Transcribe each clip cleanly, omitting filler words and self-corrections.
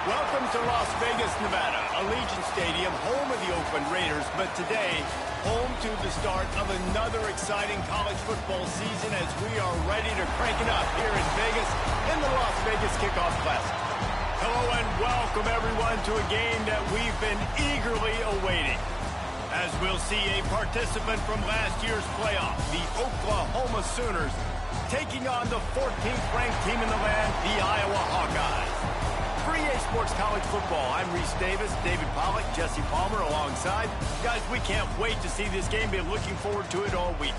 Welcome to Las Vegas, Nevada, Allegiant Stadium, home of the Oakland Raiders, but today, home to the start of another exciting college football season as we are ready to crank it up here in Vegas in the Las Vegas Kickoff Classic. Hello and welcome everyone to a game that we've been eagerly awaiting. As we'll see a participant from last year's playoff, the Oklahoma Sooners, taking on the 14th ranked team in the land, the Iowa Hawkeyes. For EA Sports College Football, I'm Reese Davis, David Pollack, Jesse Palmer alongside. Guys, we can't wait to see this game. Been looking forward to it all week.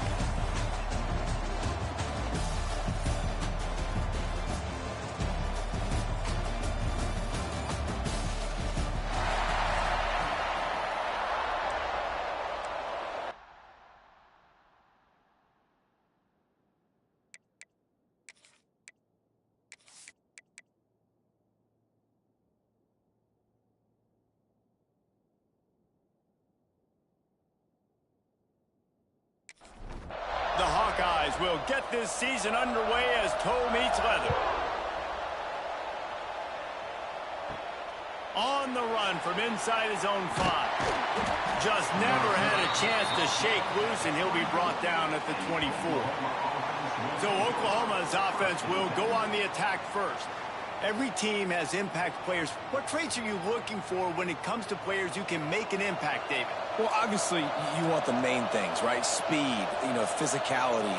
The Hawkeyes will get this season underway as toe meets leather. On the run from inside his own 5. Just never had a chance to shake loose, and he'll be brought down at the 24. So Oklahoma's offense will go on the attack first. Every team has impact players. What traits are you looking for when it comes to players who can make an impact, David? Well, obviously, you want the main things, right? Speed, physicality,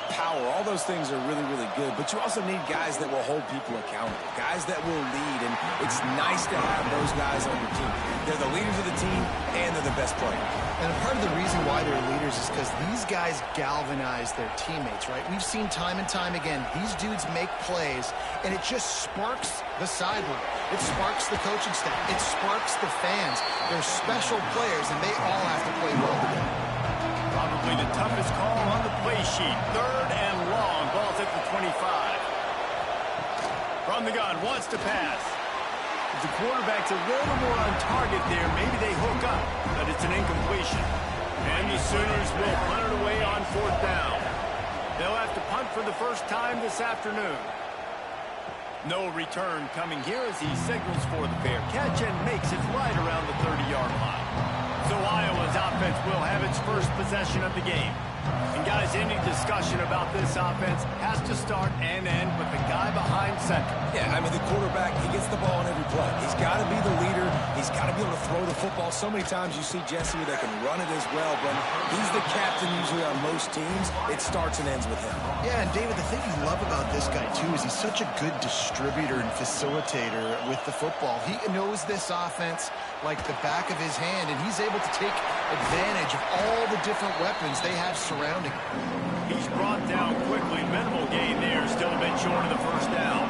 power. All those things are really, really good. But you also need guys that will hold people accountable, guys that will lead. And it's nice to have those guys on your team. They're the leaders of the team, and they're the best players. And part of the reason why they're leaders is because these guys galvanize their teammates, right? We've seen time and time again, these dudes make plays, and it just sparks the sideline. It sparks the coaching staff. It sparks the fans. They're special players, and they all have to play well together. Probably the toughest call on the play sheet. 3rd and long. Ball's at the 25. From the gun, wants to pass. The quarterback's a little more on target there. Maybe they hook up, but it's an incompletion. And the Sooners will punt it away on 4th down. They'll have to punt for the first time this afternoon. No return coming here as he signals for the fair catch and makes it right around the 30-yard line. So Iowa's offense will have its first possession of the game. And guys, any discussion about this offense has to start and end with the guy behind center. Yeah, the quarterback, he gets the ball on every play. He's got to be the leader. He's got to be able to throw the football. So many times you see Jesse that can run it as well, but he's the captain usually on most teams. It starts and ends with him. Yeah, and David, the thing you love about this guy, too, is he's such a good distributor and facilitator with the football. He knows this offense like the back of his hand, and he's able to take advantage of all the different weapons they have surrounding him. He's brought down quickly. Minimal gain there. Still a bit short of the first down.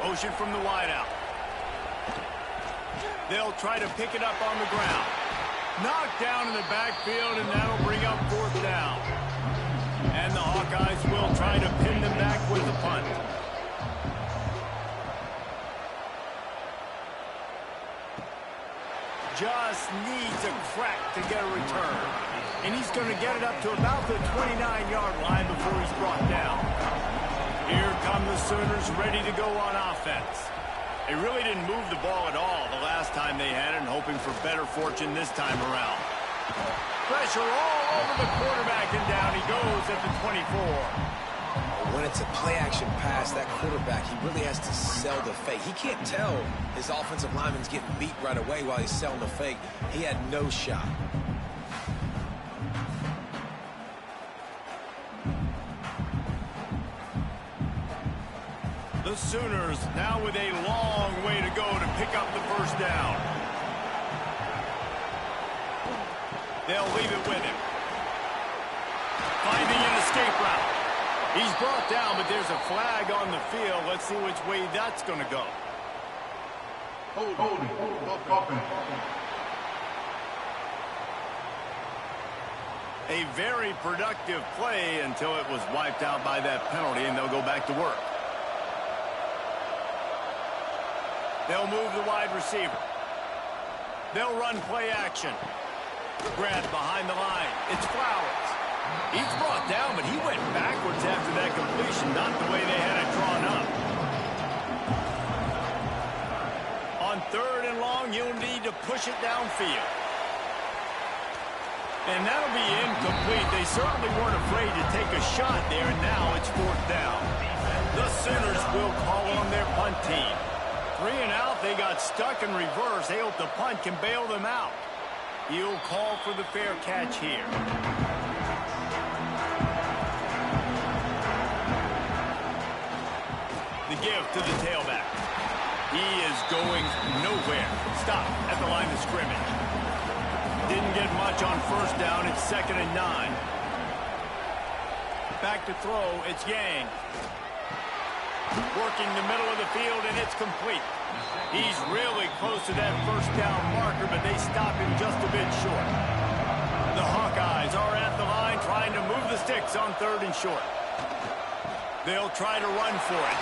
Motion from the wideout. They'll try to pick it up on the ground. Knocked down in the backfield, and that'll bring up 4th down. And the Hawkeyes will try to pin them back with the punt. Just needs a crack to get a return. And he's going to get it up to about the 29-yard line before he's brought down. Here come the Sooners ready to go on offense. They really didn't move the ball at all the last time they had it, and hoping for better fortune this time around. Pressure all over the quarterback, and down he goes at the 24. When it's a play-action pass, that quarterback, he really has to sell the fake. He can't tell his offensive lineman's getting beat right away while he's selling the fake. He had no shot. The Sooners now with a long way to go to pick up the first down. They'll leave it with him. Finding an escape route. He's brought down, but there's a flag on the field. Let's see which way that's going to go. A very productive play until it was wiped out by that penalty, and they'll go back to work. They'll move the wide receiver. They'll run play action. Grant behind the line. It's Flowers. He's brought down, but he went backwards after that completion, not the way they had it drawn up. 3rd and long, you'll need to push it downfield. And that'll be incomplete. They certainly weren't afraid to take a shot there, and now it's 4th down. The Sooners will call on their punt team. 3 and out, they got stuck in reverse. They hope the punt can bail them out. He'll call for the fair catch here. The give to the tailback. He is going nowhere. Stop at the line of scrimmage. Didn't get much on 1st down. It's 2nd and 9. Back to throw. It's Yang. Working the middle of the field, and it's complete. He's really close to that 1st down marker, but they stop him just a bit short. The Hawkeyes are at the line trying to move the sticks on 3rd and short. They'll try to run for it.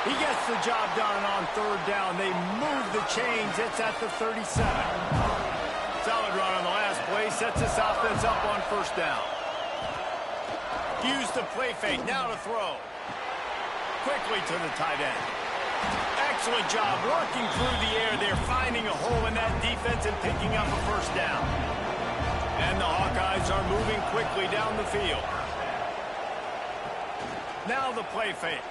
He gets the job done on 3rd down. They move the chains. It's at the 37. Solid run on the last play. Sets this offense up on 1st down. Use the play fake. Now to throw. Quickly to the tight end. Excellent job working through the air. They're finding a hole in that defense and picking up a 1st down. And the Hawkeyes are moving quickly down the field. Now the play fake.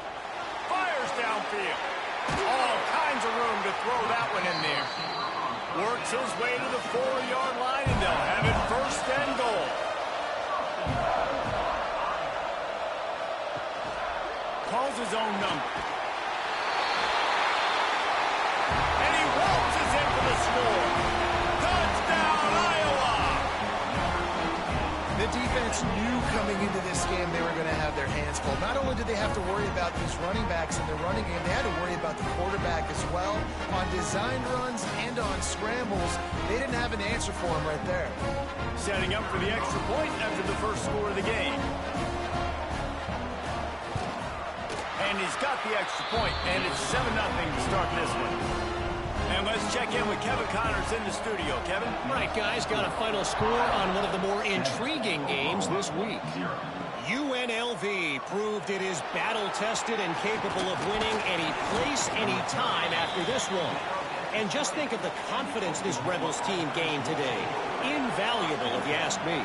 Fires downfield. All kinds of room to throw that one in there. Works his way to the 4-yard line, and they'll have it 1st and goal. Calls his own number. And he waltzes in for the score. Touchdown, Iowa! The defense knew coming into this game they were going to have their hands full. Not only did they have to worry about these running backs in their running game, they had to worry about the quarterback as well. On designed runs and on scrambles, they didn't have an answer for him right there. Setting up for the extra point after the 1st score of the game. And he's got the extra point, and it's 7-0 to start this one. And let's check in with Kevin Connors in the studio. Kevin? Right, guys, got a final score on one of the more intriguing games this week. UNLV proved it is battle-tested and capable of winning any place, any time after this one. And just think of the confidence this Rebels team gained today. Invaluable, if you ask me.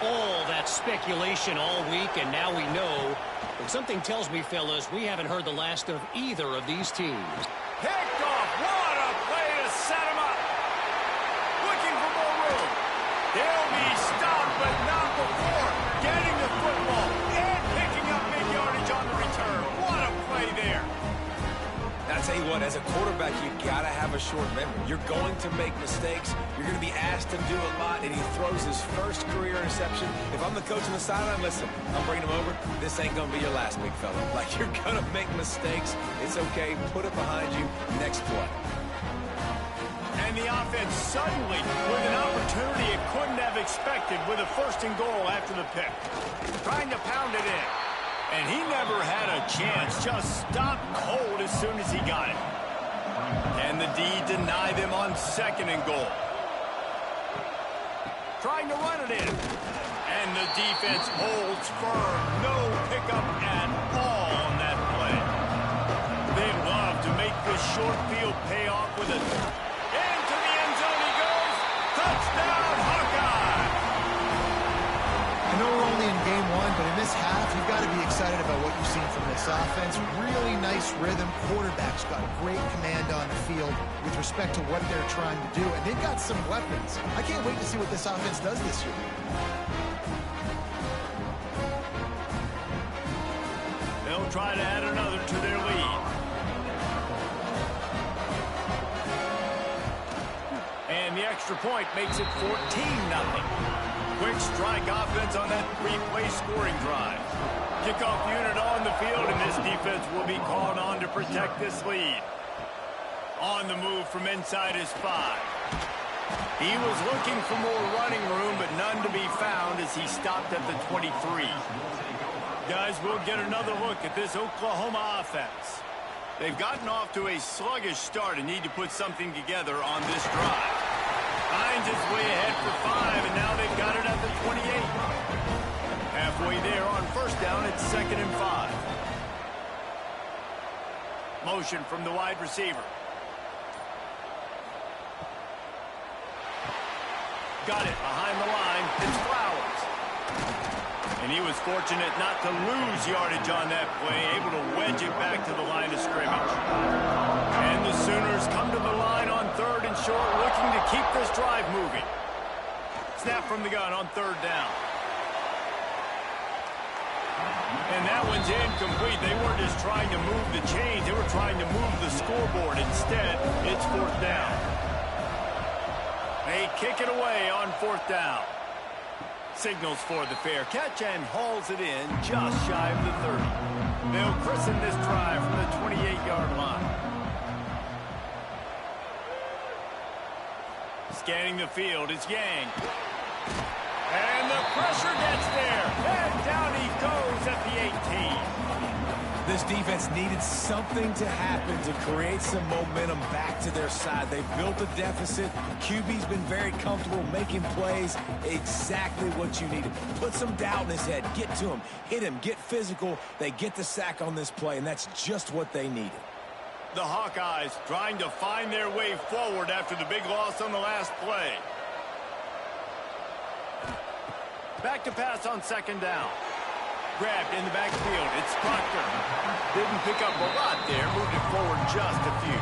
All that speculation all week, and now we know. But something tells me, fellas, we haven't heard the last of either of these teams. Picked off. What a play to set him up. Looking for more room. They'll be stopped, but not before. Getting the football and picking up big yardage on the return. What a play there. Now, I'll tell you what, as a quarterback, you got to have a short memory. You're going to make mistakes. You're going to be asked to do a lot, and he throws his first career interception. If I'm the coach on the sideline, listen, I'm bringing him over. This ain't going to be your last, big fella. Like, you're going to make mistakes. It's okay. Put it behind you. Next play. And the offense suddenly with an opportunity it couldn't have expected with a 1st and goal after the pick. Trying to pound it in. And he never had a chance. Just stopped cold as soon as he got it. And the D denied them on 2nd and goal. Trying to run it in. And the defense holds firm. No pickup at all on that play. They love to make this short field pay off with a... Into the end zone he goes. Touchdown, Hawkeye! I know we're only in game one, but in this half, you've got to be excited about what you've seen from this offense. Really nice rhythm. Quarterback's got great command on the field with respect to what they're trying to do, and they've got some weapons. I can't wait to see what this offense does this year. They'll try to add another to their lead. And the extra point makes it 14-0. Quick strike offense on that 3-play scoring drive. Kickoff unit on the field, and this defense will be called on to protect this lead. On the move from inside his 5. He was looking for more running room, but none to be found as he stopped at the 23. Guys, we'll get another look at this Oklahoma offense. They've gotten off to a sluggish start and need to put something together on this drive. Finds his way ahead for 5, and now they've got it at the 28. Halfway there on 1st down, it's 2nd and 5. Motion from the wide receiver. Got it behind the line. It's Flowers. And he was fortunate not to lose yardage on that play, able to wedge it back to the line of scrimmage. And the Sooners come to the line on 3rd and short, looking to keep this drive moving. Snap from the gun on 3rd down. And that one's incomplete. They weren't just trying to move the chains. They were trying to move the scoreboard. Instead, it's 4th down. They kick it away on 4th down. Signals for the fair catch and hauls it in just shy of the 30. They'll christen this drive from the 28-yard line. Scanning the field, it's Yang. And the pressure gets there. And down he goes at the 18. This defense needed something to happen to create some momentum back to their side. They built a deficit. QB's been very comfortable making plays. Exactly what you needed. Put some doubt in his head. Get to him. Hit him. Get physical. They get the sack on this play, and that's just what they needed. The Hawkeyes trying to find their way forward after the big loss on the last play. Back to pass on 2nd down. Grabbed in the backfield. It's Proctor. Didn't pick up a lot there. Moved it forward just a few.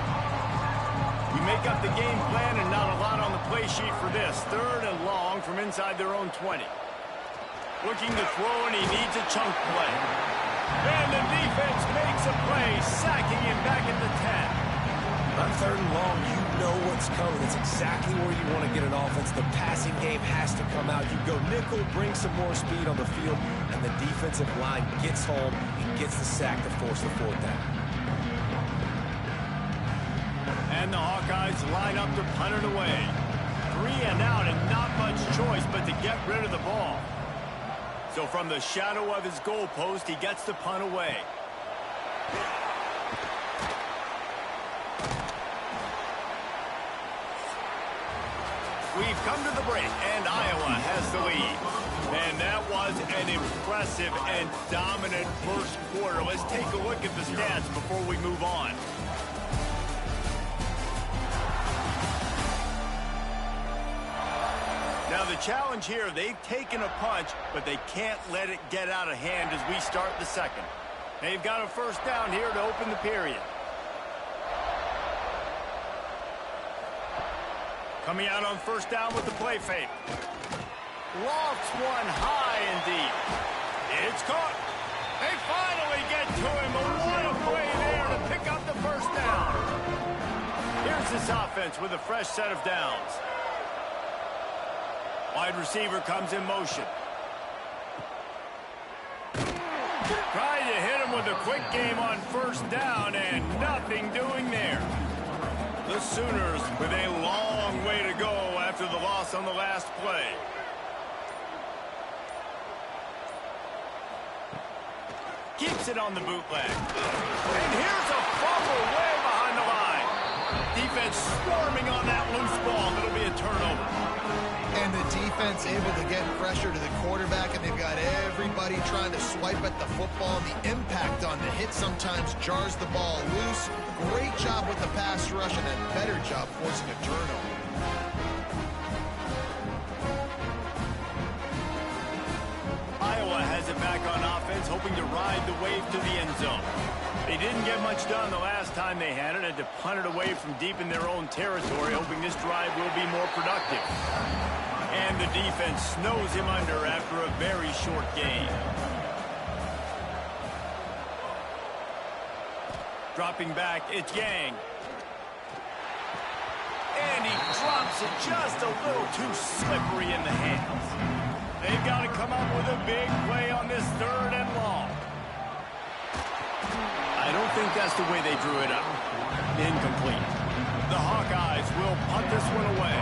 We make up the game plan and not a lot on the play sheet for this. 3rd and long from inside their own 20. Looking to throw, and he needs a chunk play. And the defense makes a play, sacking him back at the 10. On 3rd and long, you know what's coming. It's exactly where you want to get an offense. The passing game has to come out. You go nickel, bring some more speed on the field, and the defensive line gets home and gets the sack to force the 4th down. And the Hawkeyes line up to punt it away. 3 and out and not much choice but to get rid of the ball. So from the shadow of his goalpost, he gets the punt away. We've come to the break, and Iowa has the lead. And that was an impressive and dominant first quarter. Let's take a look at the stats before we move on. Now the challenge here, they've taken a punch, but they can't let it get out of hand as we start the 2nd. They've got a 1st down here to open the period. Coming out on 1st down with the play fake. Lofts one high and deep. It's caught. They finally get to him. But what a play there to pick up the 1st down. Here's this offense with a fresh set of downs. Wide receiver comes in motion. Trying to hit him with a quick game on 1st down and nothing doing there. The Sooners with a long way to go after the loss on the last play. Keeps it on the bootleg. And here's a fumble way behind the line. Defense swarming on that loose ball. It'll be a turnover. And the defense able to get pressure to the quarterback, and they've got everybody trying to swipe at the football. The impact on the hit sometimes jars the ball loose. Great job with the pass rush and a better job forcing a turnover. Iowa has it back on offense, hoping to ride the wave to the end zone. They didn't get much done the last time they had it, and to punt it away from deep in their own territory, hoping this drive will be more productive. And the defense snows him under after a very short game. Dropping back, it's Yang. And he drops it just a little too slippery in the hands. They've got to come up with a big play on this 3rd and long. I don't think that's the way they drew it up. Incomplete. The Hawkeyes will punt this one away.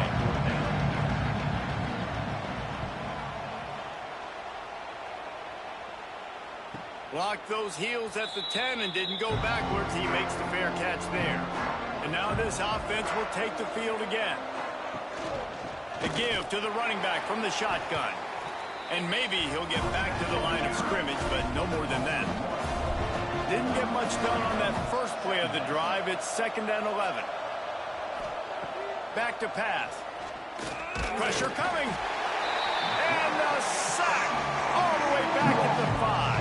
Blocked those heels at the 10 and didn't go backwards. He makes the fair catch there. And now this offense will take the field again. The give to the running back from the shotgun. And maybe he'll get back to the line of scrimmage, but no more than that. Didn't get much done on that first play of the drive. It's 2nd and 11. Back to pass. Pressure coming. And a sack all the way back at the 5.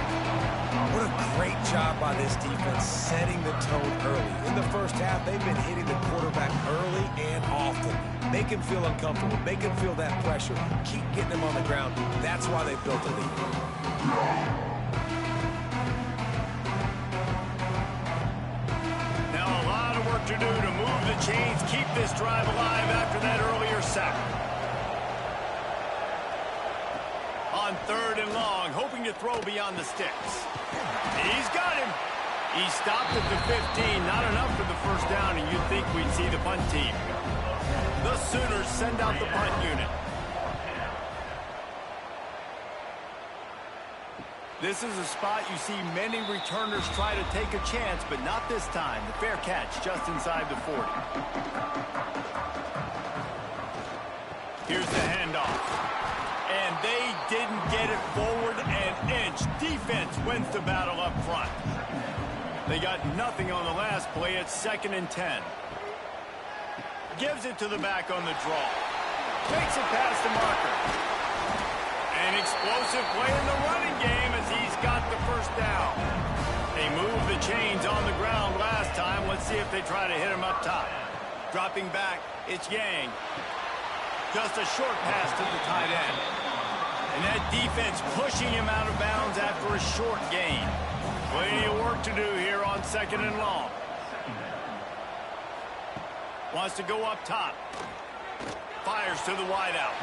What a great job by this defense setting the tone early. In the first half, they've been hitting the quarterback early and often. Make him feel uncomfortable. Make him feel that pressure. Keep getting him on the ground. That's why they built a lead. Now a lot of work to do to move the chains, keep this drive alive after that earlier sack. On 3rd and long, hoping to throw beyond the sticks. He's got him. He stopped at the 15. Not enough for the first down, and you'd think we'd see the punt team. The Sooners send out the punt unit. This is a spot you see many returners try to take a chance, but not this time. The fair catch just inside the 40. Here's the handoff. And they didn't get it forward an inch. Defense wins the battle up front. They got nothing on the last play. It's 2nd and 10. Gives it to the back on the draw. Takes it past the marker. An explosive play in the running game as he's got the first down. They moved the chains on the ground last time. Let's see if they try to hit him up top. Dropping back, it's Yang. Just a short pass to the tight end. And that defense pushing him out of bounds after a short gain. Plenty of work to do here on 2nd and long. Wants to go up top. Fires to the wideout.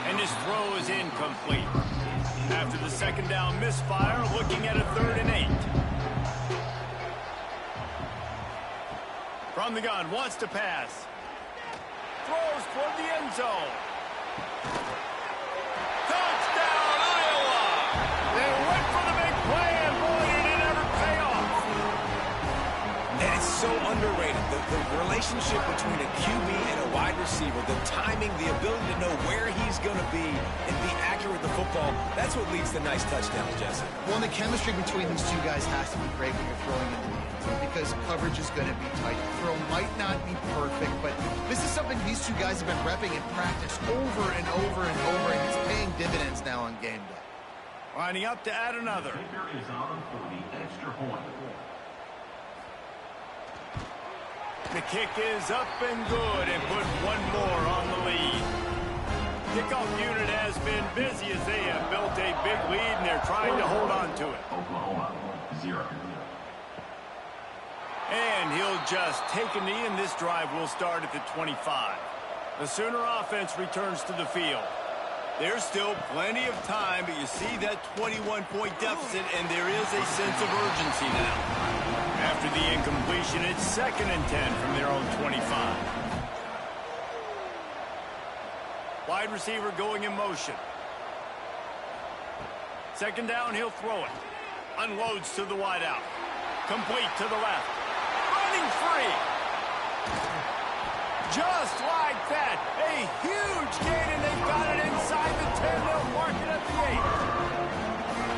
And his throw is incomplete. After the 2nd down misfire, looking at a 3rd and 8. From the gun, wants to pass. Throws toward the end zone. Touchdown, Iowa! They went for the big play, and boy, did it ever pay off. And it's so underrated. The relationship between a QB and a wide receiver, the timing, the ability to know where he's going to be and be accurate with the football, that's what leads to nice touchdowns, Jesse. Well, and the chemistry between these two guys has to be great when you're throwing into the end zone because coverage is going to be tight. The throw might not be perfect, but this is something these two guys have been repping in practice over and over and over, and it's paying dividends now on game day. Lining up to add another. Is on for the extra point. The kick is up and good and put one more on the lead. Kickoff unit has been busy as they have built a big lead and they're trying to hold on to it. Oklahoma, 0. And he'll just take a knee and this drive will start at the 25. The Sooner offense returns to the field. There's still plenty of time, but you see that 21-point deficit and there is a sense of urgency now. After the incompletion, it's 2nd and 10 from their own 25. Wide receiver going in motion. 2nd down, he'll throw it. Unloads to the wideout. Complete to the left. Running free. Just like that. A huge gain, and they've got it inside the 10. They'll mark it at the 8.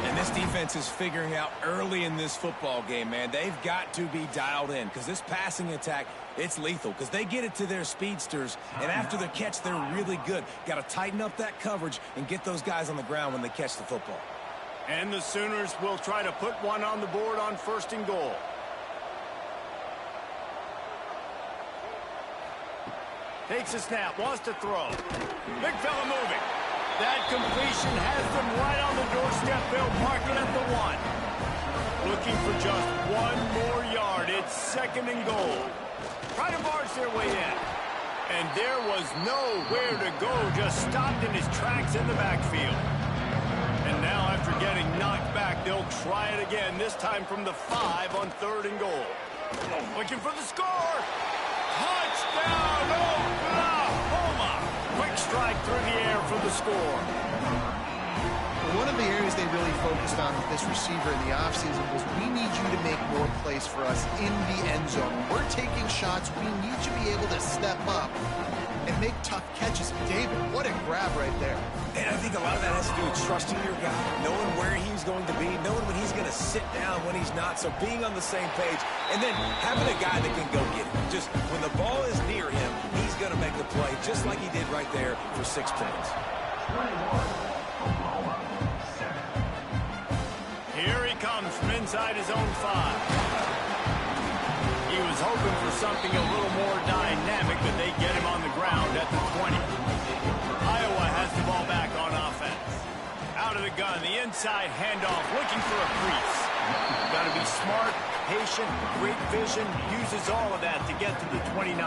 And this defense is figuring out early in this football game, man. They've got to be dialed in because this passing attack, it's lethal because they get it to their speedsters, and after the catch, they're really good. Got to tighten up that coverage and get those guys on the ground when they catch the football. And the Sooners will try to put one on the board on 1st and goal. Takes a snap, wants to throw. Big fella moving. That completion has them right on the doorstep. They'll mark it at the 1. Looking for just one more yard. It's 2nd and goal. Try to barge their way in. And there was nowhere to go. Just stopped in his tracks in the backfield. And now after getting knocked back, they'll try it again. This time from the 5 on 3rd and goal. Looking for the score. Touchdown, Oklahoma! Quick strike through the air for the score. One of the areas they really focused on with this receiver in the offseason was we need you to make more plays for us in the end zone. When we're taking shots, we need you to be able to step up and make tough catches. David, what a grab right there. And I think a lot of that has to do with trusting your guy, knowing where he's going to be, knowing when he's going to sit down, when he's not, so being on the same page, and then having a guy that can go get it. Just when the ball is near him, he's going to make the play, just like he did right there for 6 points. Here he comes from inside his own 5. He was hoping for something a little more dynamic, but they get him on the ground at the 20. Iowa has the ball back on offense. Out of the gun, the inside handoff, looking for a crease. Got to be smart, patient, great vision, uses all of that to get to the 29.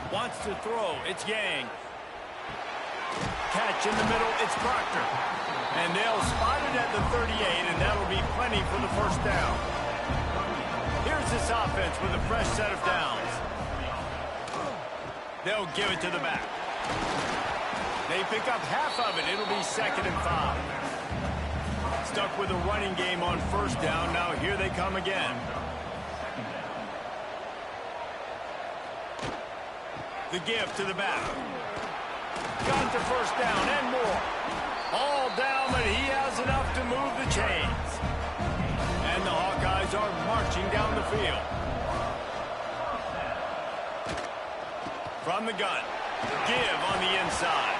Wants to throw, it's Yang. Catch in the middle, it's Proctor. And they'll spot it at the 38, and that'll be plenty for the first down. Here's this offense with a fresh set of downs. They'll give it to the back. They pick up half of it. It'll be 2nd and 5. Stuck with a running game on first down. Now here they come again. The give to the back. Got to first down and more. All down, but he has enough to move the chains. And the Hawkeyes are marching down the field. From the gun. Give on the inside.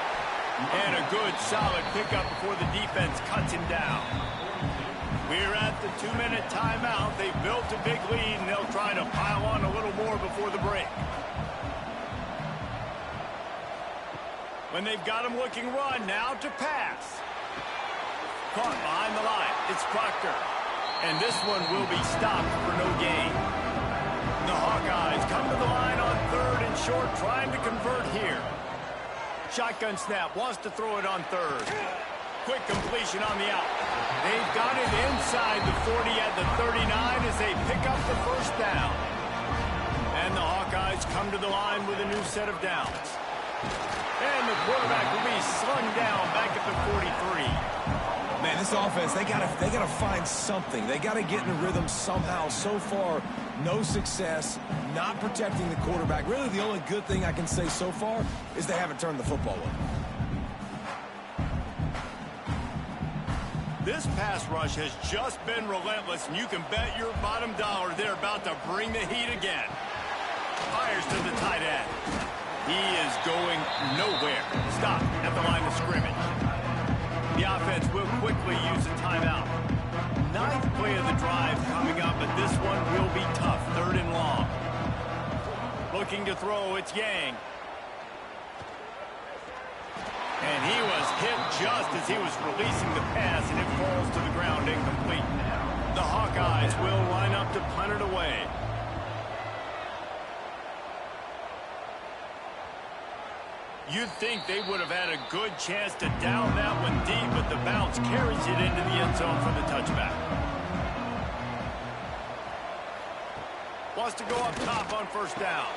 And a good, solid pickup before the defense cuts him down. We're at the 2-minute timeout. They've built a big lead, and they'll try to pile on a little more before the break. When they've got him looking run, now to pass. Caught behind the line. It's Proctor. And this one will be stopped for no gain. The Hawkeyes come to the line on 3rd and short, trying to convert here. Shotgun snap, wants to throw it on 3rd. Quick completion on the out. They've got it inside the 40 at the 39 as they pick up the first down. And the Hawkeyes come to the line with a new set of downs. And the quarterback will be slung down back at the 43. Man, this offense, they gotta find something. They gotta get in a rhythm somehow. So far, no success, not protecting the quarterback. Really, the only good thing I can say so far is they haven't turned the football over. This pass rush has just been relentless, and you can bet your bottom dollar they're about to bring the heat again. Fires to the tight end. He is going nowhere. Stop at the line of scrimmage. The offense will quickly use a timeout. 9th play of the drive coming up, but this one will be tough. 3rd and long. Looking to throw, it's Yang. And he was hit just as he was releasing the pass, and it falls to the ground incomplete. The Hawkeyes will line up to punt it away. You'd think they would have had a good chance to down that one deep, but the bounce carries it into the end zone for the touchback. Wants to go up top on first down.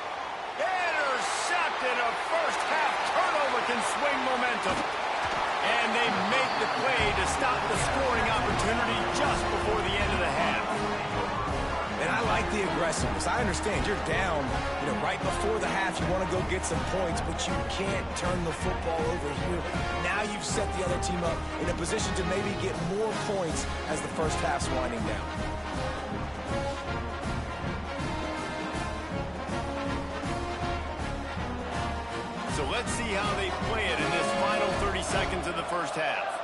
Intercepted. A first-half turnover can swing momentum. And they make the play to stop the scoring opportunity just before the end of the half. And I like the aggressiveness. I understand you're down, right before the half. You want to go get some points, but you can't turn the football over here. Now you've set the other team up in a position to maybe get more points as the first half's winding down. So let's see how they play it in this final 30 seconds of the first half.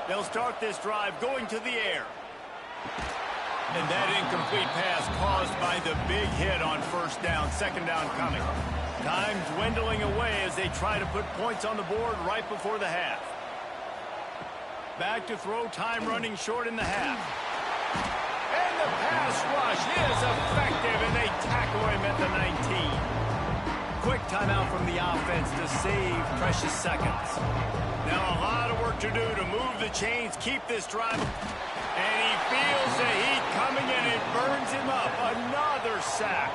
They'll start this drive going to the air. And that incomplete pass caused by the big hit on first down. 2nd down coming. Time dwindling away as they try to put points on the board right before the half. Back to throw, time running short in the half. And the pass rush is effective, and they tackle him at the 19. Quick timeout from the offense to save precious seconds. Now a lot of work to do to move the chains, keep this drive. And he feels the heat coming, and it burns him up. Another sack.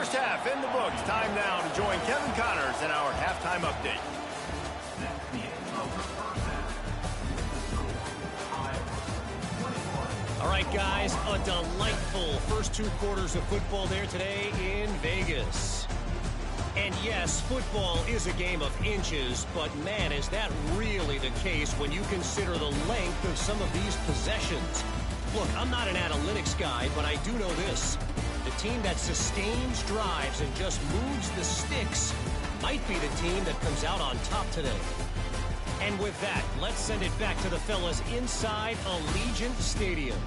First half in the books. Time now to join Kevin Connors in our halftime update. All right, guys, a delightful first 2 quarters of football there today in Vegas. And yes, football is a game of inches, but man, is that really the case when you consider the length of some of these possessions. Look, I'm not an analytics guy, but I do know this. The team that sustains drives and just moves the sticks might be the team that comes out on top today. And with that, let's send it back to the fellas inside Allegiant Stadium.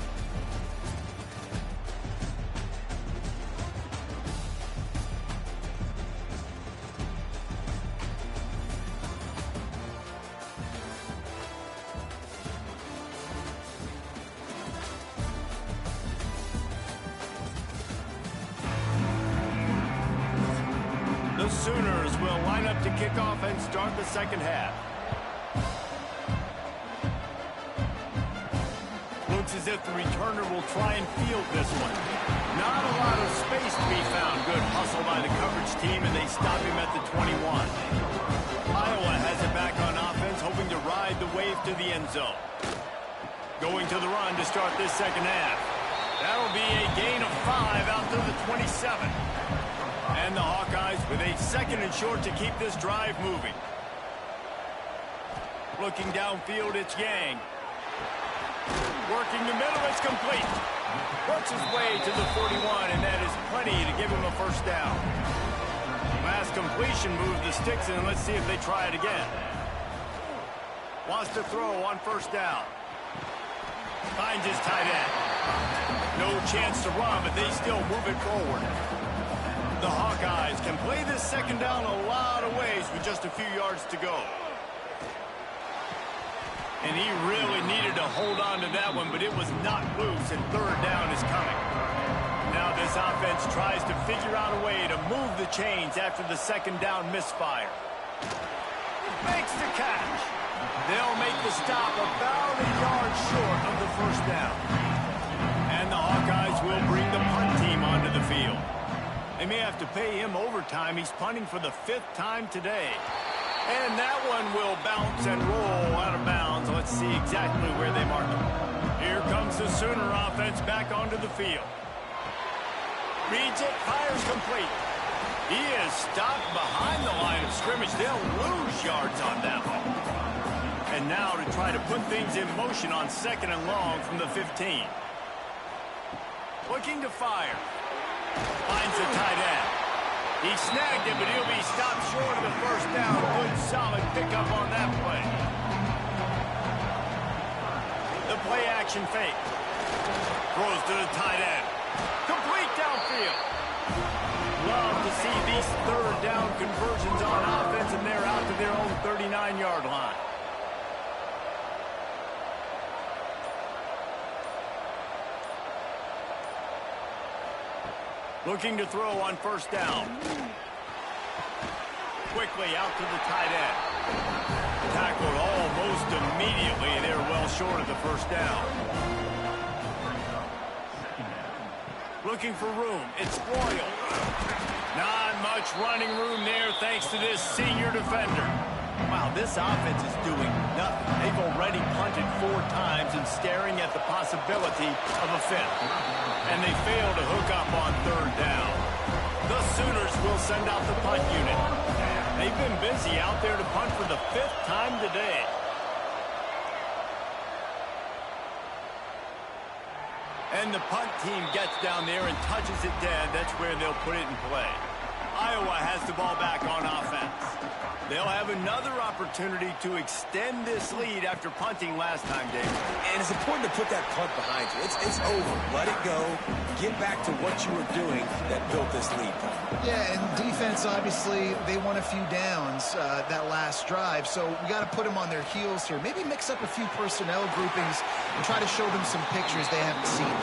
The Sooners will line up to kick off and start the second half. Looks as if the returner will try and field this one. Not a lot of space to be found. Good hustle by the coverage team, and they stop him at the 21. Iowa has it back on offense, hoping to ride the wave to the end zone. Going to the run to start this second half. That'll be a gain of 5 out to the 27. And the Hawkeyes with a second and short to keep this drive moving. Looking downfield, it's Yang. Working the middle, it's complete. Works his way to the 41, and that is plenty to give him a first down. Last completion moved the sticks in, and let's see if they try it again. Wants to throw on first down. Finds his tight end. No chance to run, but they still move it forward. The Hawkeyes can play this second down a lot of ways with just a few yards to go. And he really needed to hold on to that one, but it was not loose, and third down is coming. Now this offense tries to figure out a way to move the chains after the second down misfire. Makes the catch. They'll make the stop about a yard short of the first down. And the Hawkeyes will bring the punt team onto the field. They may have to pay him overtime. He's punting for the 5th time today. And that one will bounce and roll out of bounds. Let's see exactly where they mark it. Here comes the Sooner offense back onto the field. Reads it, fires complete. He is stopped behind the line of scrimmage. They'll lose yards on that one. And now to try to put things in motion on second and long from the 15. Looking to fire. Finds the tight end. He snagged it, but he'll be stopped short of the first down. Good, solid pickup on that play. The play-action fake. Throws to the tight end. Complete downfield. Love to see these third down conversions on offense, and they're out to their own 39-yard line. Looking to throw on first down. Quickly out to the tight end. Tackled almost immediately. They're well short of the first down. Looking for room. It's Royal. Not much running room there thanks to this senior defender. Wow, this offense is doing nothing. They've already punted 4 times and staring at the possibility of a 5th. And they fail to hook up on third down. The Sooners will send out the punt unit. They've been busy out there to punt for the 5th time today. And the punt team gets down there and touches it dead. That's where they'll put it in play. Iowa has the ball back on offense. They'll have another opportunity to extend this lead after punting last time, David. And it's important to put that punt behind you. It's over. Let it go. Get back to what you were doing that built this lead. Yeah, and defense, obviously, they won a few downs that last drive, so we got to put them on their heels here. Maybe mix up a few personnel groupings and try to show them some pictures they haven't seen.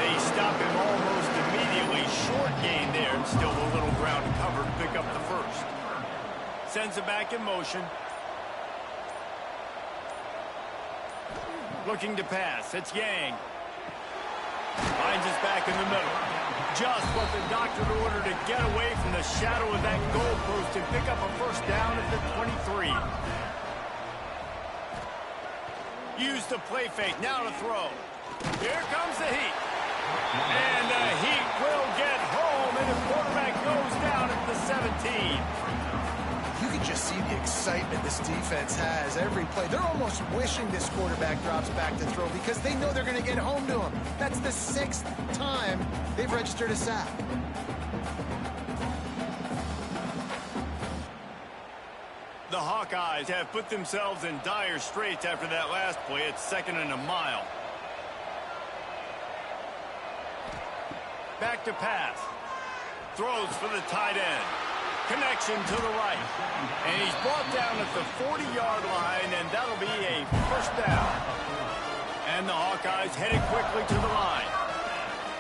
They stop him almost immediately. Short gain there, and still a little ground to cover to pick up the first. Sends it back in motion. Looking to pass. It's Yang. Finds us back in the middle. Just what the doctor ordered to get away from the shadow of that goalpost and pick up a first down at the 23. Use the play fake. Now to throw. Here comes the heat. And the heat will get home, and the quarterback goes down at the 17. You can just see the excitement this defense has every play. They're almost wishing this quarterback drops back to throw because they know they're going to get home to him. That's the 6th time they've registered a sack. The Hawkeyes have put themselves in dire straits after that last play. It's 2nd and a mile. Back to pass. Throws for the tight end. Connection to the right. And he's brought down at the 40-yard line, and that'll be a first down. And the Hawkeyes headed quickly to the line.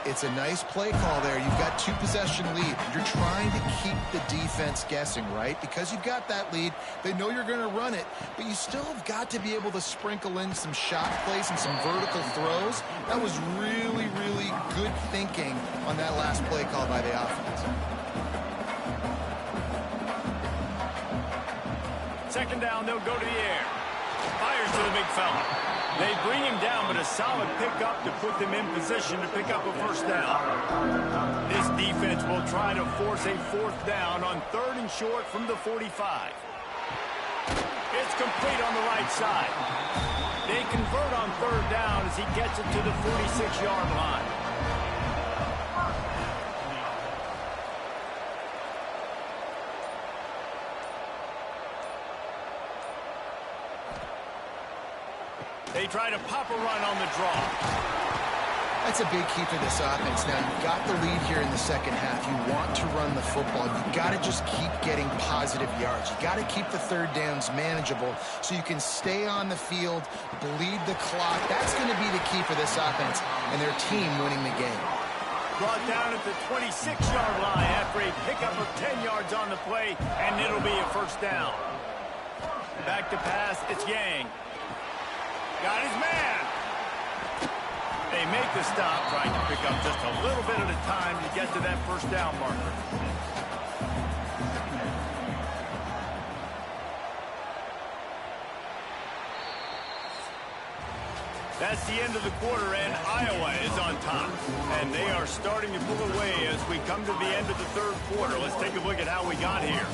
It's a nice play call there. You've got 2-possession lead. You're trying to keep the defense guessing, right? Because you've got that lead. They know you're going to run it, but you still have got to be able to sprinkle in some shot plays and some vertical throws. That was really, really good thinking on that last play call by the offense. 2nd down, they'll go to the air. Fires to the big fella. They bring him down, but a solid pickup to put them in position to pick up a first down. This defense will try to force a 4th down on 3rd and short from the 45. It's complete on the right side. They convert on 3rd down as he gets it to the 46-yard line. They try to pop a run on the draw. That's a big key for this offense. Now, you've got the lead here in the second half. You want to run the football. You've got to just keep getting positive yards. You've got to keep the 3rd downs manageable so you can stay on the field, bleed the clock. That's going to be the key for this offense and their team winning the game. Brought down at the 26-yard line after a pickup of 10 yards on the play, and it'll be a first down. Back to pass, it's Yang. Got his man. They make the stop, trying to pick up just a little bit at a time to get to that first down marker. That's the end of the quarter, and Iowa is on top. And they are starting to pull away as we come to the end of the 3rd quarter. Let's take a look at how we got here.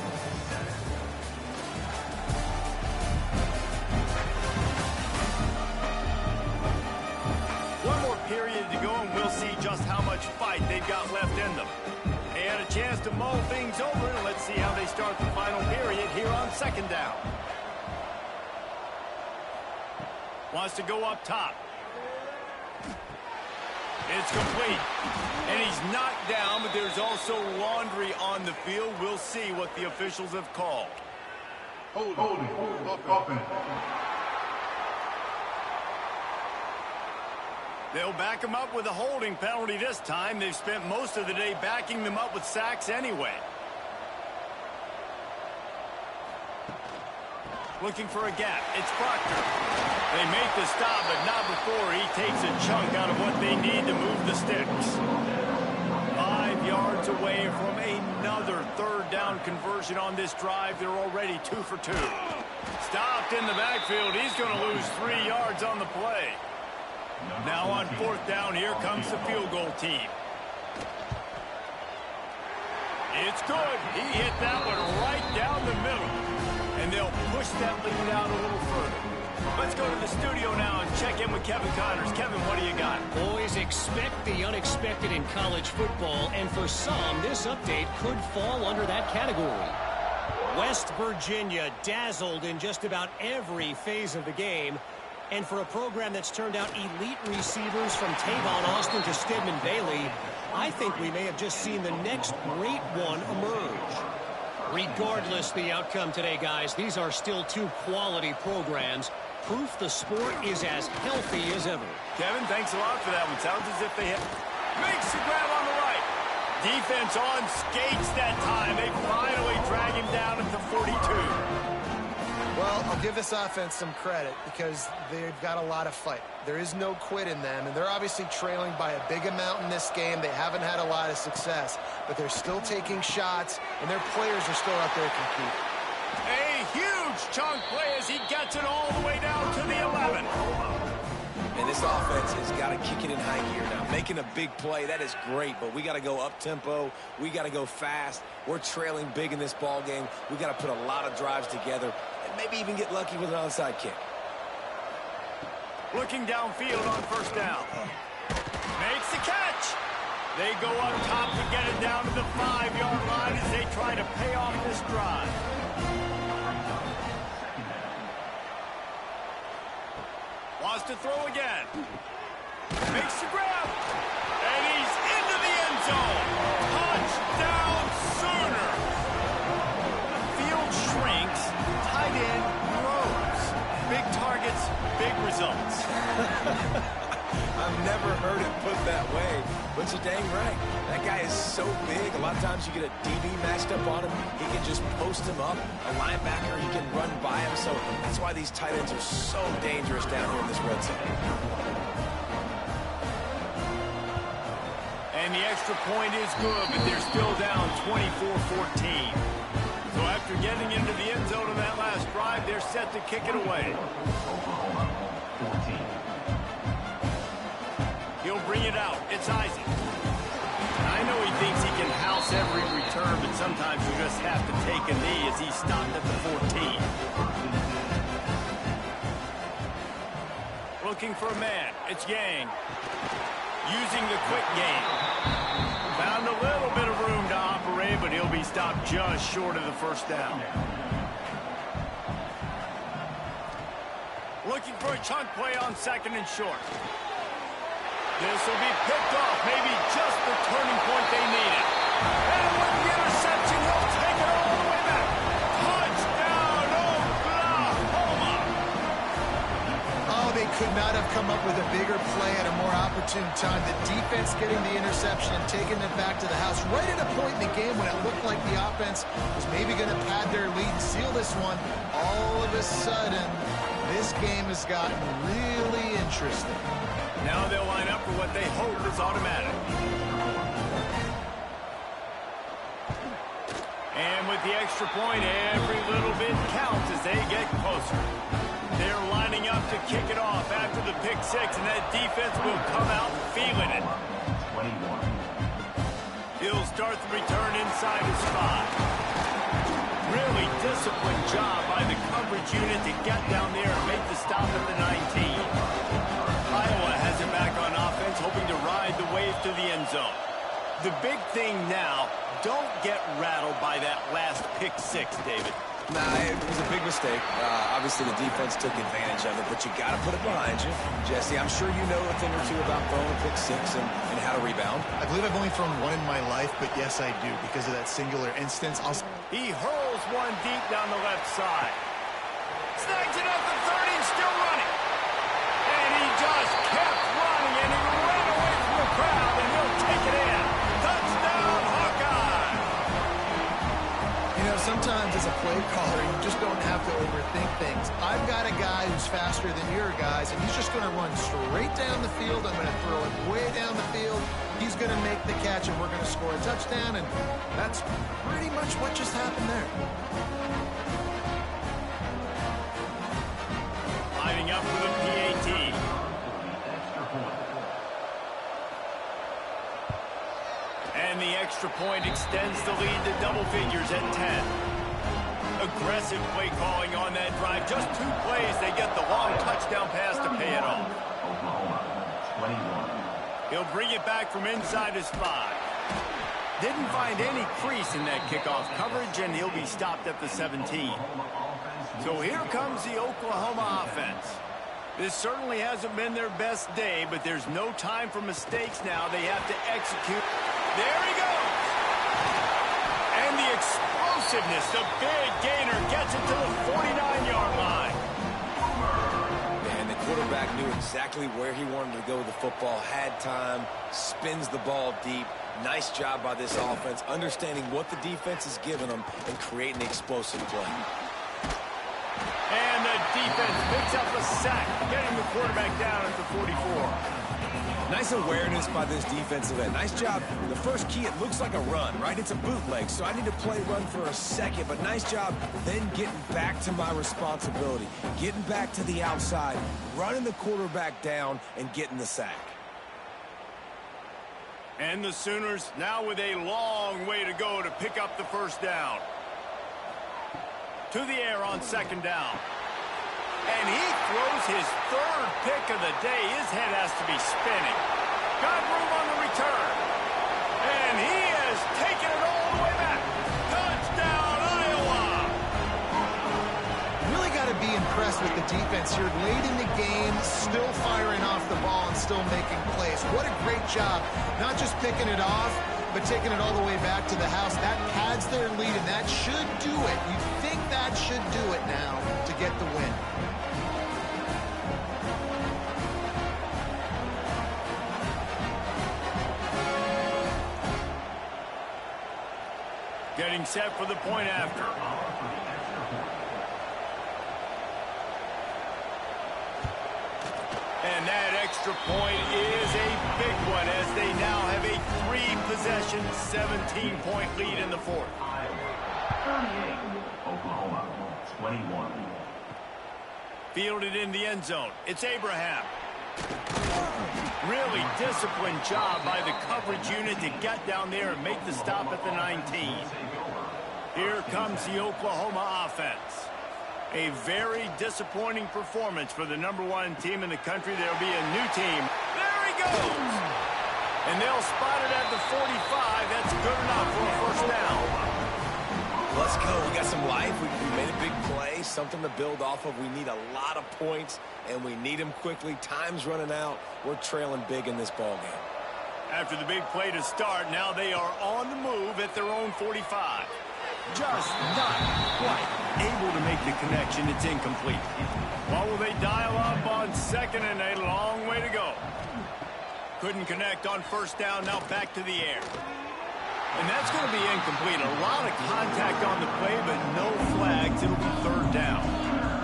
Period to go, and we'll see just how much fight they've got left in them. They had a chance to mull things over, and let's see how they start the final period here on 2nd down. Wants to go up top. It's complete. And he's knocked down, but there's also laundry on the field. We'll see what the officials have called. Holding. Offense. They'll back him up with a holding penalty this time. They've spent most of the day backing them up with sacks anyway. Looking for a gap. It's Proctor. They make the stop, but not before he takes a chunk out of what they need to move the sticks. 5 yards away from another 3rd down conversion on this drive. They're already 2 for 2. Stopped in the backfield. He's going to lose 3 yards on the play. Now on 4th down, here comes the field goal team. It's good. He hit that one right down the middle. And they'll push that lead out a little further. Let's go to the studio now and check in with Kevin Connors. Kevin, what do you got? Boys, expect the unexpected in college football, and for some, this update could fall under that category. West Virginia dazzled in just about every phase of the game. And for a program that's turned out elite receivers from Tavon Austin to Stedman Bailey, I think we may have just seen the next great one emerge. Regardless the outcome today, guys, these are still 2 quality programs. Proof the sport is as healthy as ever. Kevin, thanks a lot for that one. Sounds as if they have... Makes the grab on the right. Defense on skates that time. They finally drag him down at the 42. Well, I'll give this offense some credit because they've got a lot of fight. There is no quit in them, and they're obviously trailing by a big amount in this game. They haven't had a lot of success, but they're still taking shots, and their players are still out there competing. A huge chunk play as he gets it all the way down to the 11. And this offense has got to kick it in high gear now. Making a big play, that is great, but we got to go up-tempo. We got to go fast. We're trailing big in this ball game. We got to put a lot of drives together and maybe even get lucky with an onside kick. Looking downfield on first down. Makes the catch. They go up top to get it down to the 5-yard line as they try to pay off this drive. Wants to throw again. Makes the grab. And he's into the end zone. Touchdown Sooner. Field shrinks. Tight end grows. Big targets, big results. I've never heard it put that way, but you're dang right. That guy is so big. A lot of times you get a DB matched up on him. He can just post him up. A linebacker, he can run by him. So that's why these tight ends are so dangerous down here in this red zone. And the extra point is good, but they're still down 24-14. So after getting into the end zone on that last drive, they're set to kick it away. He'll bring it out. It's Isaac. I know he thinks he can house every return, but sometimes you just have to take a knee as he stopped at the 14. Looking for a man. It's Yang. Using the quick game. Found a little bit of room to operate, but he'll be stopped just short of the first down. Looking for a chunk play on second and short. This will be picked off, maybe just the turning point they needed. And with the interception, he'll take it all the way back. Touchdown, Oklahoma! Oh, they could not have come up with a bigger play at a more opportune time. The defense getting the interception and taking it back to the house right at a point in the game when it looked like the offense was maybe going to pad their lead and seal this one. All of a sudden, this game has gotten really interesting. Now they'll line up for what they hope is automatic. And with the extra point, every little bit counts as they get closer. They're lining up to kick it off after the pick six, and that defense will come out feeling it. He'll start the return inside his spot. Really disciplined job by the coverage unit to get down there and make the stop at the 19. Iowa has it back on offense, hoping to ride the wave to the end zone. The big thing now, don't get rattled by that last pick six, David. Nah, it was a big mistake. Obviously, the defense took advantage of it, but you got to put it behind you. Jesse, I'm sure you know a thing or two about throwing a pick six and how to rebound. I believe I've only thrown one in my life, but yes, I do. Because of that singular instance, He hurls one deep down the left side. Snags it up the 30 and still running. And he just kept running, and he ran away from the crowd, and he'll take it in. Touchdown, Hawkeye! You know, sometimes as a play caller, you just don't have to overthink things. I've got a guy who's faster than your guys, and he's just going to run straight down the field. I'm going to throw it way down the field. He's going to make the catch, and we're going to score a touchdown, and that's pretty much what just happened there. Lining up for the PAT. And the extra point extends the lead to double figures at 10. Aggressive play calling on that drive. Just 2 plays, they get the long touchdown pass to pay it off. He'll bring it back from inside his 5. Didn't find any crease in that kickoff coverage, and he'll be stopped at the 17. So here comes the Oklahoma offense. This certainly hasn't been their best day, but there's no time for mistakes now. They have to execute. There he goes. And the explosiveness, the big gainer, gets it to the 49-yard line. And the quarterback knew exactly where he wanted to go with the football, had time, spins the ball deep. Nice job by this offense, understanding what the defense is giving them and creating the explosive play. And defense picks up a sack, getting the quarterback down at the 44. Nice awareness by this defensive end. Nice job. The first key, it looks like a run, right? It's a bootleg, so I need to play run for a second, but nice job then getting back to my responsibility, getting back to the outside, running the quarterback down, and getting the sack. And the Sooners now with a long way to go to pick up the first down. To the air on second down. And he throws his third pick of the day. His head has to be spinning. Got room on the return. And he has taken it all the way back. Touchdown, Iowa! Really got to be impressed with the defense here. Late in the game, still firing off the ball and still making plays. What a great job. Not just picking it off, but taking it all the way back to the house. That pads their lead, and that should do it. You think that should do it now to get the win. Getting set for the point after. And that extra point is a big one as they now have a 3-possession, 17-point lead in the fourth. 38, Oklahoma, 21. Fielded in the end zone. It's Abraham. Really disciplined job by the coverage unit to get down there and make the stop at the 19. Here comes the Oklahoma offense. A very disappointing performance for the #1 team in the country. There'll be a new team. There he goes! And they'll spot it at the 45. That's good enough for a first down. Let's go. We got some life. We made a big play, something to build off of. We need a lot of points, and we need them quickly. Time's running out. We're trailing big in this ball game. After the big play to start, now they are on the move at their own 45. Just not quite able to make the connection. It's incomplete. What will they dial up on second, and a long way to go? Couldn't connect on first down. Now back to the air. And that's going to be incomplete. A lot of contact on the play, but no flags. It'll be third down.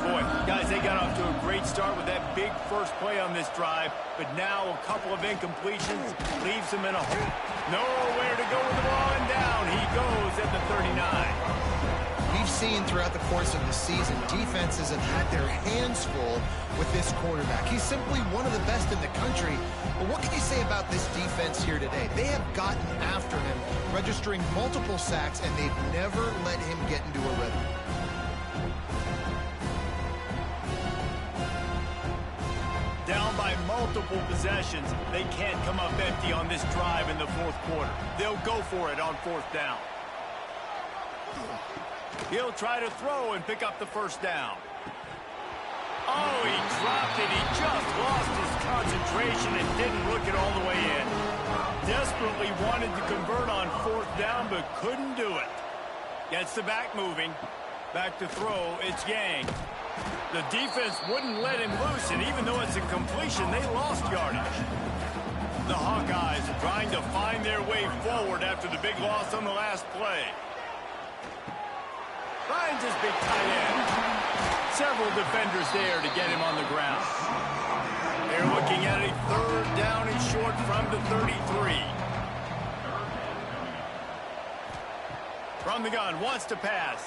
Boy, guys, they got off to a great start with that big first play on this drive, but now a couple of incompletions leaves them in a hole. Nowhere to go with the ball, and down he goes at the 39. We've seen throughout the course of the season, defenses have had their hands full with this quarterback. He's simply one of the best in the country. But what can you say about this defense here today? They have gotten after him, registering multiple sacks, and they've never let him get into a rhythm. Down by multiple possessions, they can't come up empty on this drive in the fourth quarter. They'll go for it on fourth down. He'll try to throw and pick up the first down. Oh, he dropped it. He just lost his concentration and didn't look it all the way in. Desperately wanted to convert on fourth down, but couldn't do it. Gets the back moving. Back to throw. It's Yang. The defense wouldn't let him loose, and even though it's a completion, they lost yardage. The Hawkeyes are trying to find their way forward after the big loss on the last play. Finds his big tight end. Several defenders there to get him on the ground. They're looking at a third down and short from the 33. From the gun, wants to pass.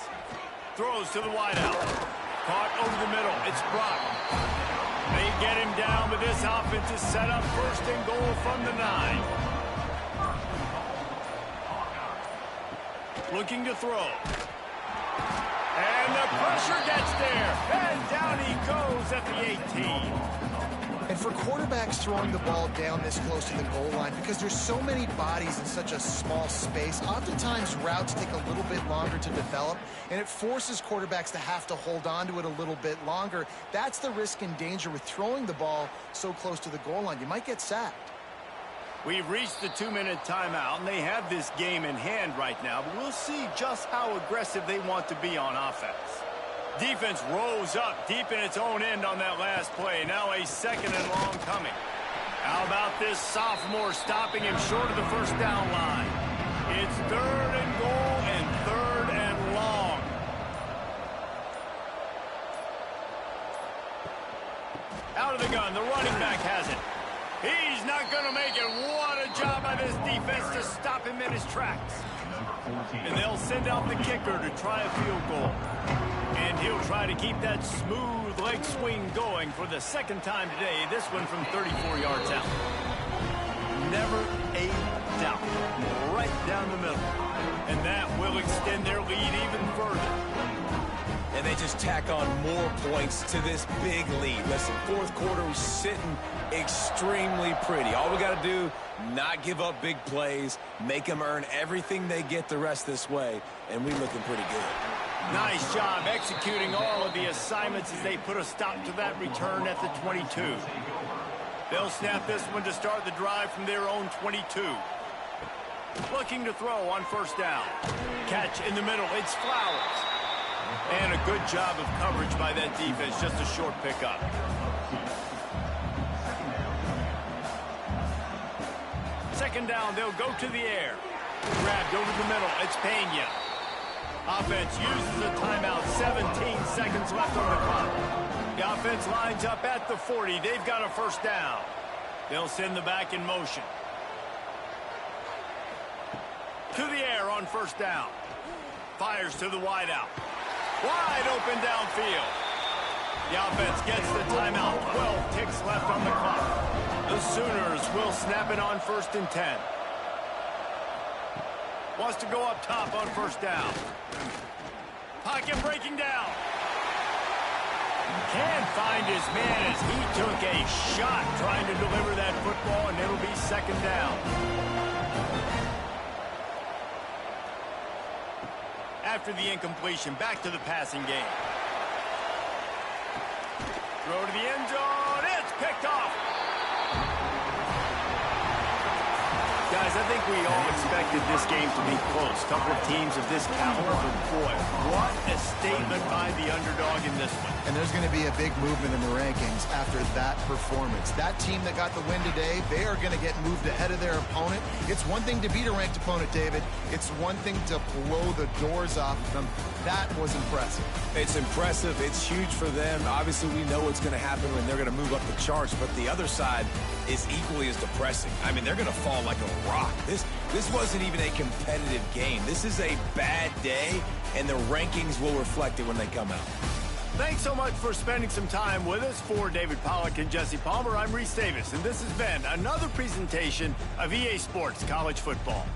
Throws to the wideout. Caught over the middle. It's Brock. They get him down, but this offense is set up first and goal from the 9. Looking to throw. And the pressure gets there. And down he goes at the 18. And for quarterbacks throwing the ball down this close to the goal line, because there's so many bodies in such a small space, oftentimes routes take a little bit longer to develop, and it forces quarterbacks to have to hold on to it a little bit longer. That's the risk and danger with throwing the ball so close to the goal line. You might get sacked. We've reached the 2-minute timeout, and they have this game in hand right now, but we'll see just how aggressive they want to be on offense. Defense rose up deep in its own end on that last play. Now a second and long coming. How about this sophomore stopping him short of the first down line? It's third and goal and third and long. Out of the gun, the running back has it. He's not going to make it. What a job by this defense to stop him in his tracks. And they'll send out the kicker to try a field goal. And he'll try to keep that smooth leg swing going for the second time today. This one from 34 yards out. Never a doubt. Right down the middle. And that will extend their lead even further. And they just tack on more points to this big lead. Listen, fourth quarter was sitting extremely pretty. All we got to do, not give up big plays, make them earn everything they get the rest this way, and we're looking pretty good. Nice job executing all of the assignments as they put a stop to that return at the 22. They'll snap this one to start the drive from their own 22. Looking to throw on first down. Catch in the middle. It's Flowers. And a good job of coverage by that defense. Just a short pickup. Second down, they'll go to the air. Grabbed over the middle. It's Pena. Offense uses a timeout. 17 seconds left on the clock. The offense lines up at the 40. They've got a first down. They'll send the back in motion. To the air on first down. Fires to the wideout. Wide open downfield. The offense gets the timeout. 12 ticks left on the clock. The Sooners will snap it on 1st and 10. Wants to go up top on first down. Pocket breaking down. Can't find his man as he took a shot trying to deliver that football, and it'll be second down. After the incompletion, back to the passing game. Throw to the end zone. It's picked off. Guys, I think we all expected this game to be close. Couple of teams of this caliber, but boy, what a statement by the underdog in this one. And there's going to be a big movement in the rankings after that performance. That team that got the win today, they are going to get moved ahead of their opponent. It's one thing to beat a ranked opponent, David. It's one thing to blow the doors off of them. That was impressive. It's impressive. It's huge for them. Obviously, we know what's going to happen when they're going to move up the charts, but the other side is equally as depressing. I mean, they're going to fall like a rock. This wasn't even a competitive game. This is a bad day, and the rankings will reflect it when they come out. Thanks so much for spending some time with us. For David Pollack and Jesse Palmer, I'm Reese Davis, and this has been another presentation of EA Sports College Football.